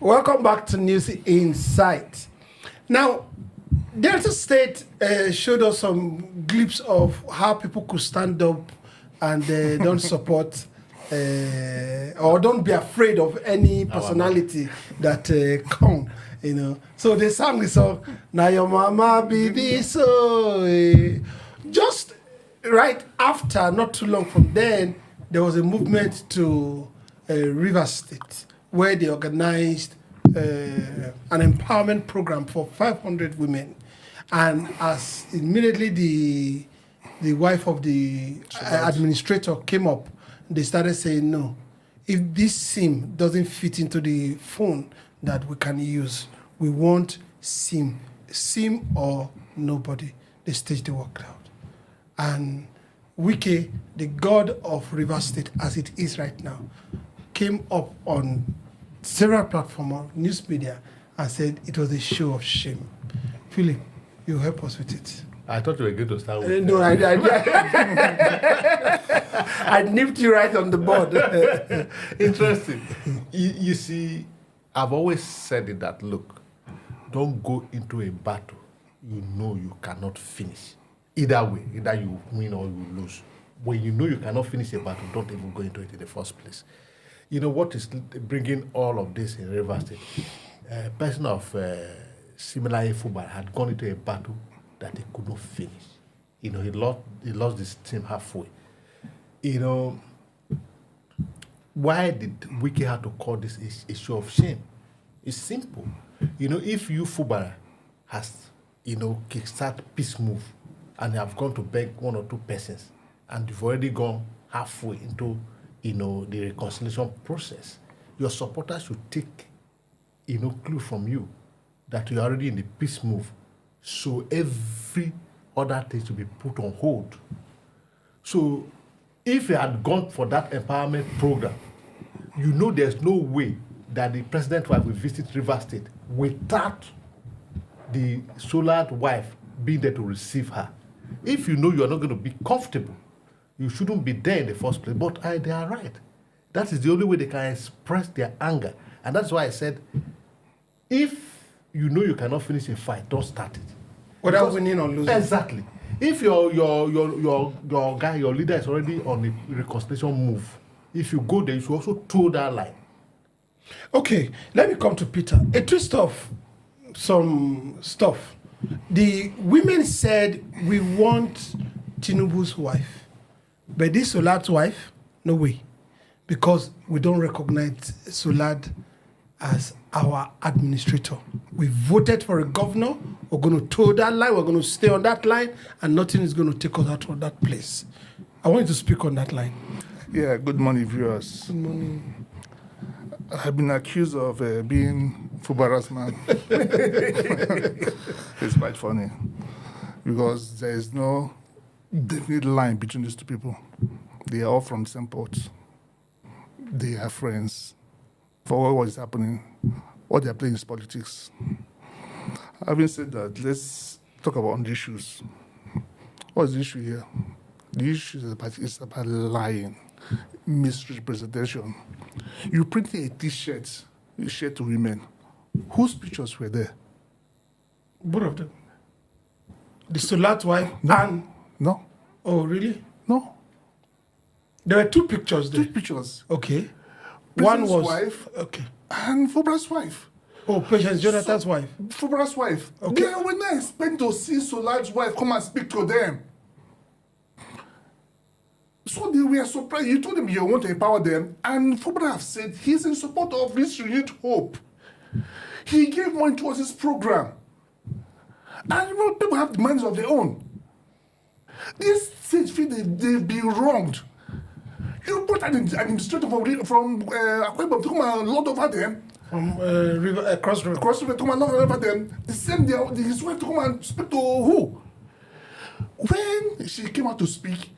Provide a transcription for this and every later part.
Welcome back to News Insight. Now, Delta State showed us some glimpse of how people could stand up and don't support or don't be afraid of any personality that come, you know. So they sang the song, "Now your mama be this." So just right after, not too long from then, there was a movement to Rivers State where they organized an empowerment program for 500 women. And as immediately the wife of the administrator came up, they started saying, no, if this SIM doesn't fit into the phone that we can use, we want SIM or nobody. They staged the Walkout. And Wike, the god of Rivers State, as it is right now, came up on several platforms of news media and said it was a show of shame. Philip, you help us with it. I thought you were going to start with no, I nipped you right on the board. Interesting. You see, I've always said it that, look, don't go into a battle you know you cannot finish. Either way, either you win or you lose. When you know you cannot finish a battle, don't even go into it in the first place. You know what is bringing all of this in Rivers State? A person of similar football had gone into a battle that he could not finish. You know, he lost this team halfway. You know, why did Wike have to call this a show of shame? It's simple. You know, if you footballer has, you know, kickstart peace move and you have gone to beg one or two persons and you've already gone halfway into, you know, the reconciliation process, your supporters should take, you know, clue from you that you're already in the peace move. So every other thing should be put on hold. So if you had gone for that empowerment program, you know there's no way that the president wife will visit Rivers State without the Solar wife being there to receive her. If you know you are not going to be comfortable, you shouldn't be there in the first place. But they are right. That is the only way they can express their anger. And that's why I said, if you know you cannot finish a fight, don't start it. Without winning or losing. Exactly. If your guy, your leader is already on a reconciliation move, if you go there, you should also toe that line. Okay, let me come to Peter. A twist of some stuff. The women said, we want Tinubu's wife. But this Solad's wife, no way. Because we don't recognize Solad as our administrator. We voted for a governor. We're going to toe that line. We're going to stay on that line. And nothing is going to take us out of that place. I want you to speak on that line. Yeah, good morning, viewers. Good morning. I've been accused of being football harassment. It's quite funny because there is no definite line between these two people. They are all from the same port. They are friends. For what is happening, what they are playing is politics. Having said that, let's talk about the issues. What is the issue here? The issue is about lying, misrepresentation. You printed a T-shirt, you shared to women. Whose pictures were there? Both of them. The Solat wife No. and... No. Oh, really? No. There were two pictures there. Two pictures. Okay. President's One was... wife Okay. and Fobra's wife. Oh, Patience Jonathan's wife. Fobra's wife. Okay. They were not expecting to see Solar's wife come and speak to them. So they were surprised. You told them you want to empower them, and Fobra have said he's in support of this renewed hope. He gave money towards his program. And you know, people have demands of their own. These states feel they've been wronged. You brought an administrator from Akwa Ibom to come and lord over them. From Cross River. Cross River to come and lord over them. The same day, his wife to come and speak to who? When she came out to speak,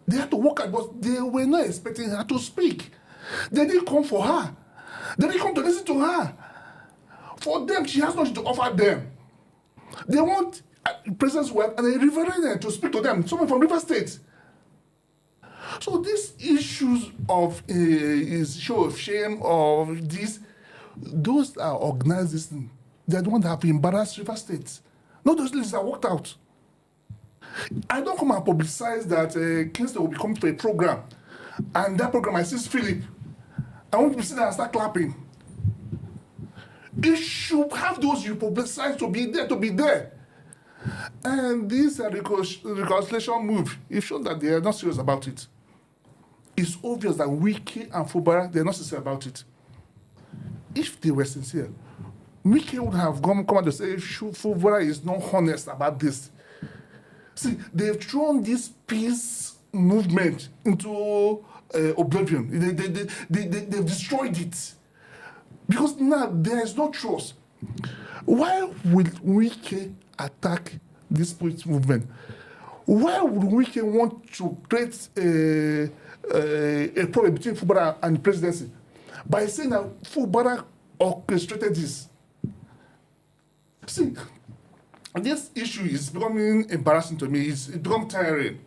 they had to walk out, but they were not expecting her to speak. They didn't come for her. They didn't come to listen to her. For them, she has nothing to offer them. They want a president's wife and a reverend to speak to them, someone from River State. So these issues of is show of shame of this, those that organize this thing, they're the ones that have embarrassed River State. Not those ladies that worked out. I don't come and publicize that Kingston will be coming to a program, and that program I see Philip. I want to sit there and start clapping. You should have those you publicize to be there. And this reconciliation move, it shows that they are not serious about it. It's obvious that Wike and Fubara, they're not sincere about it. If they were sincere, Wike would have come out and say, Fubara is not honest about this. See, they've thrown this peace movement into oblivion. They've destroyed it. Because now there is no trust. Why will Wike attack this peace movement? Why would Wike want to create a problem between Fubara and the presidency? By saying that Fubara orchestrated this. See, this issue is becoming embarrassing to me. It's become tiring.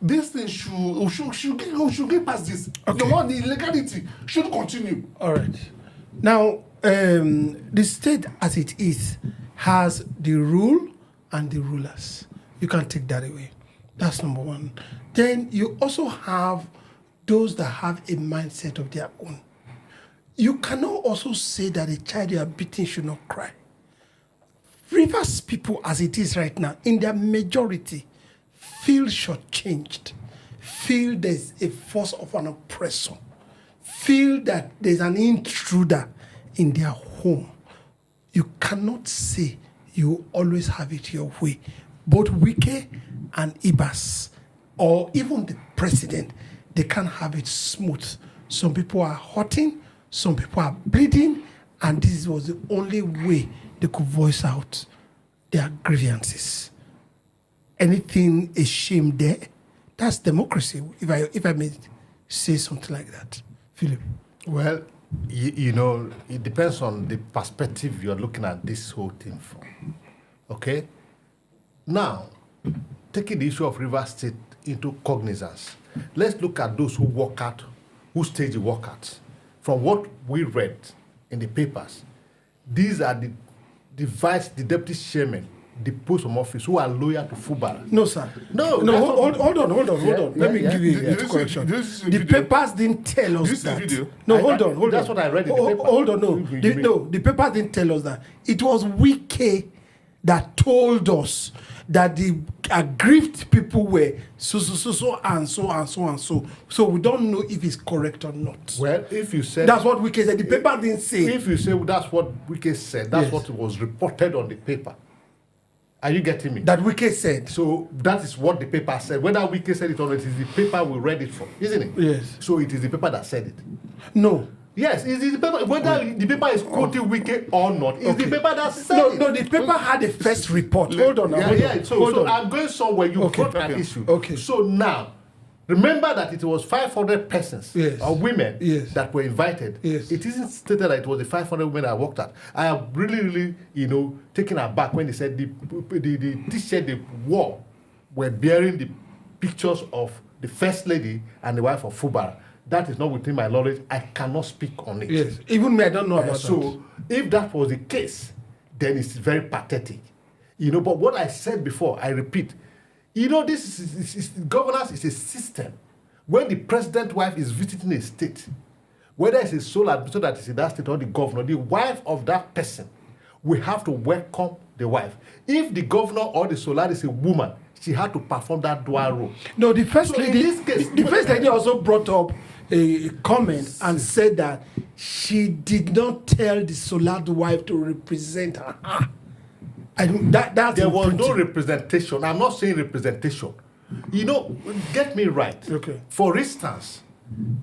This thing should get past this. Okay. The illegality should continue. All right. Now, the state as it is has the rule and the rulers. You can't take that away. That's number one. Then you also have those that have a mindset of their own. You cannot also say that a child you are beating should not cry. Rivers people, as it is right now, in their majority, feel shortchanged, feel there's a force of an oppressor, feel that there's an intruder in their home. You cannot say you always have it your way. Both Wike and Ibas, or even the president, they can't have it smooth. Some people are hurting, some people are bleeding, and this was the only way they could voice out their grievances. Anything is shame there, that's democracy, if I may say something like that. Philip? Well, you know, it depends on the perspective you're looking at this whole thing from. Okay? Now, taking the issue of River State into cognizance, let's look at those who walk out, who stage the walkouts. From what we read in the papers, these are the deputy chairman, the post of office, who are loyal to Fubara. No, sir. No, hold on. Let me give you a correction. The papers didn't tell us that. Hold on. That's what I read in the paper. Hold on, the papers didn't tell us that. It was Wike that told us that the aggrieved people were so and so. So we don't know if it's correct or not. Well, if you said... That's what Wike said. The paper didn't say. If you say that's what Wike said, that's what was reported on the paper. Are you getting me? That Wike said. So that is what the paper said. Whether Wike said it or not, it is the paper we read it from, isn't it? Yes. So it is the paper that said it. No. Yes, it is the paper. Whether the paper is quoting Wike or not, it's the paper that said it. No, the paper had a first report. Hold on. So I'm going somewhere. You brought an issue. Okay. So now, remember that it was 500 persons or women that were invited. Yes. It isn't stated that it was the 500 women that walked out. I am really, taken aback when they said the t-shirt they wore were bearing the pictures of the first lady and the wife of Fubara. That is not within my knowledge. I cannot speak on it. Yes, even me, I don't know about that. So if that was the case, then it's very pathetic. But what I said before, I repeat, this is governance is a system. When the president's wife is visiting a state, whether it's a sole administrator that is in that state or the governor, the wife of that person will have to welcome the wife. If the governor or the solar is a woman, she had to perform that dual role. No, the first So lady, in this case, the first lady also brought up a comment and said that she did not tell the Solad wife to represent her. There was no representation. I'm not saying representation. Get me right. Okay. For instance,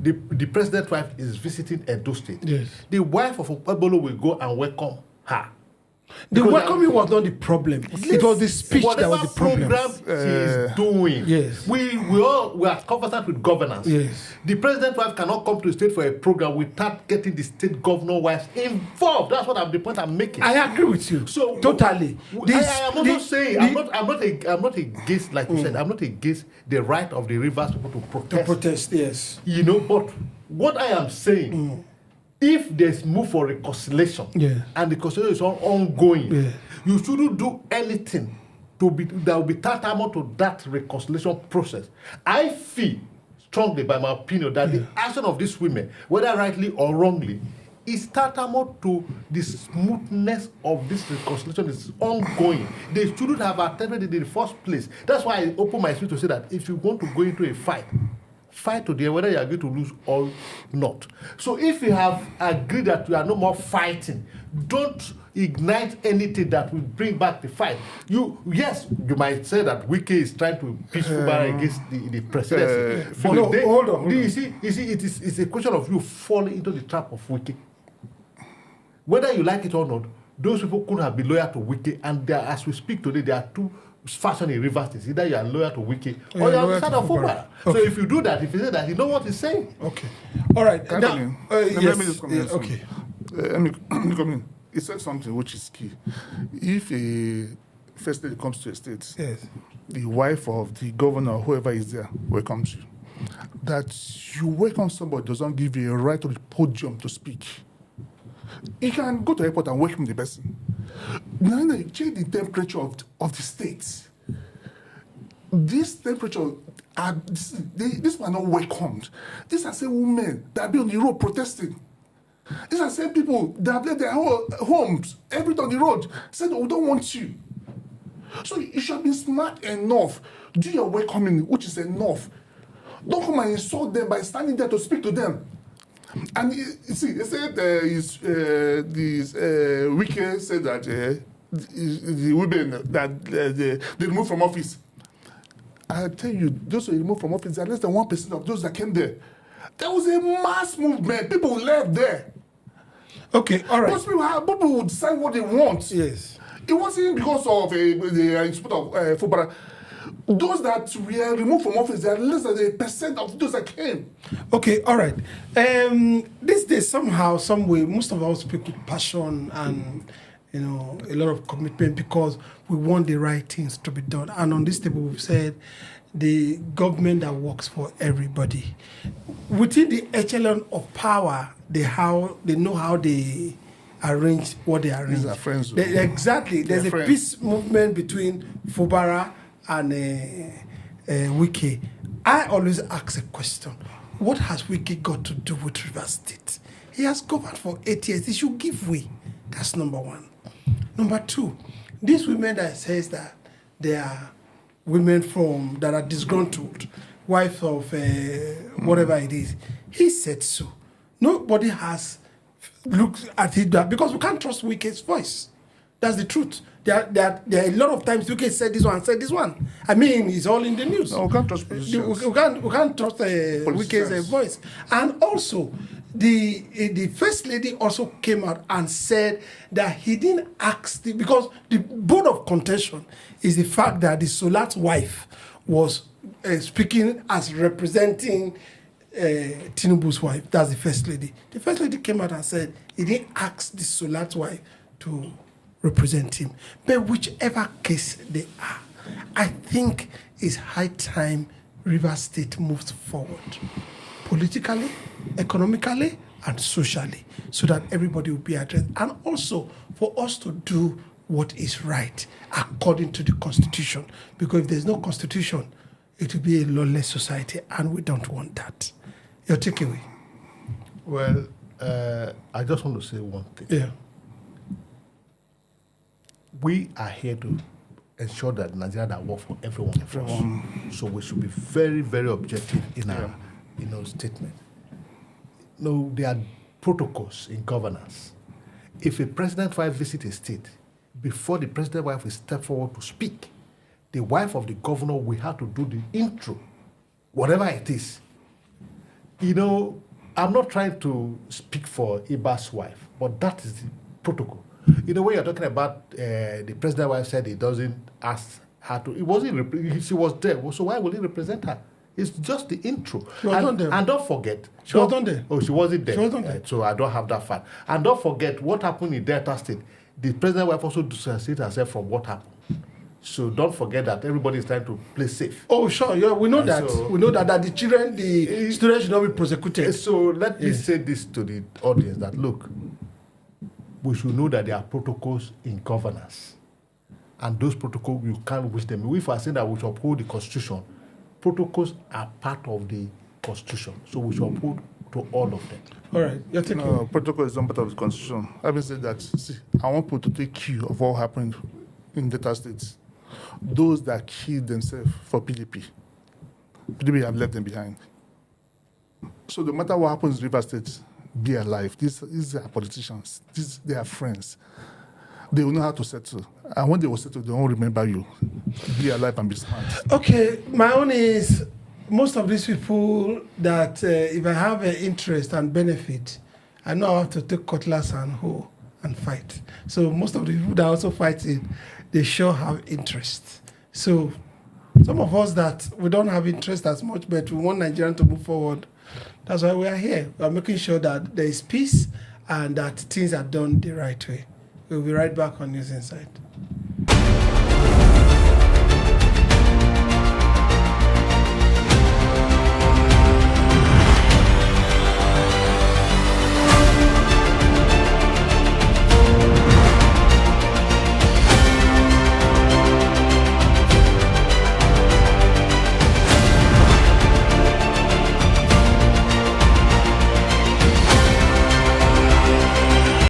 the president's wife is visiting Edo State. Yes. The wife of Okpebolo will go and welcome her. The welcoming was not the problem. It was the speech that was the problem. Whatever program she is doing, yes. we are conversant with governance. Yes. The president's wife cannot come to the state for a program without getting the state governor wives involved. That's the point I'm making. I agree with you. So totally. I am not saying I'm not against, like you said, I'm not against the right of the Rivers people to protest. Yes. But what I am saying if there's move for reconciliation, and the reconciliation is ongoing, you shouldn't do anything that will be tantamount to that reconciliation process. I feel strongly, by my opinion, that the action of these women, whether rightly or wrongly, is tantamount to the smoothness of this reconciliation is ongoing. They shouldn't have attempted it in the first place. That's why I open my speech to say that if you want to go into a fight to the end, whether you are going to lose or not. So if you have agreed that you are no more fighting, don't ignite anything that will bring back the fight. You might say that Wike is trying to peaceful battle against the presidency. Hold on. You see, it's a question of you falling into the trap of Wike. Whether you like it or not, those people could have been loyal to Wike, and as we speak today, there are two fashion in reverse. It's either you are loyal to Wike or you are on the side of Fubara. So if you do that, if you say that, you know what he's saying. Okay. All right. Let me just come in. Okay. Let me come in. He said something which is key. If a first lady comes to a state, the wife of the governor or whoever is there welcomes you. That you welcome somebody does not give you a right to the podium to speak. You can go to the airport and welcome the person. Now you change the temperature of the state. This temperature, these were not welcomed. These are same women that be on the road protesting. These are same people that have left their homes, everything on the road, said, we don't want you. So you should be smart enough. Do your welcoming, which is enough. Don't come and insult them by standing there to speak to them. And you see, they said Wike said that the women that they removed from office. I tell you, those who removed from office are less than 1% of those that came there. There was a mass movement. People left there. Okay, all right. Those people would decide what they want. Yes. It wasn't because of the support of Fubara. Those that were removed from office, they are less than 1% of those that came. Okay, all right. These days, somehow, some way, most of us speak with passion and a lot of commitment because we want the right things to be done. And on this table, we've said the government that works for everybody. Within the echelon of power, they know how they arrange what they arrange. These are friends. Exactly. There's a peace movement between Fubara and Wike. I always ask a question. What has Wike got to do with Rivers State? He has governed for 8 years. He should give way. That's number one. Number two, these women that says that they are women that are disgruntled, wives of whatever it is, he said so. Nobody has looked at it because we can't trust Wike's voice. That's the truth. There are a lot of times Wike said this one. I mean, it's all in the news. No, we can't trust politicians. We can't trust Wike's voice. And also, the first lady also came out and said that he didn't ask because the bone of contention is the fact that the Solat's wife was speaking as representing Tinubu's wife. That's the first lady. The first lady came out and said he didn't ask the Solat's wife to represent him. But whichever case they are, I think it's high time Rivers State moves forward politically, economically, and socially, so that everybody will be addressed. And also for us to do what is right according to the Constitution. Because if there's no Constitution, it will be a lawless society, and we don't want that. Your takeaway? Well, I just want to say one thing. Yeah. We are here to ensure that Nigeria that works for everyone. So we should be very, very objective in our statement. No, there are protocols in governance. If a president wife visits a state, before the president wife will step forward to speak, the wife of the governor will have to do the intro, whatever it is. I'm not trying to speak for Iba's wife, but that is the protocol. When you're talking about the president wife said he doesn't ask her to, she was there, so why will he represent her? It's just the intro. She was not there. And don't forget. She was not there. Oh, she wasn't there. She wasn't there. So I don't have that fact. And don't forget what happened in Delta State. The president wife also disassociated herself from what happened. So don't forget that everybody is trying to play safe. Oh, sure. Yeah, we know And that. so- We know that the children, the students should not be prosecuted. So let me say this to the audience that look, we should know that there are protocols in governance. And those protocols, you can't wish them. If I say that we should uphold the Constitution, protocols are part of the Constitution. So we should uphold to all of them. All right. You're taking. No, protocol is not part of the constitution. Having said that, see, I want people to take cue of what happened in Delta States. Those that killed themselves for PDP have left them behind. So no matter what happens in River State, be alive. These are politicians. They are friends. They will know how to settle. And when they will settle, they won't remember you. Be alive and be smart. Okay, my own is most of these people that if I have an interest and benefit, I know I have to take cutlass and hoe and fight. So most of the people that are also fighting, they sure have interest. So some of us that we don't have interest as much, but we want Nigeria to move forward. That's why we are here. We are making sure that there is peace and that things are done the right way. We'll be right back on News Insight.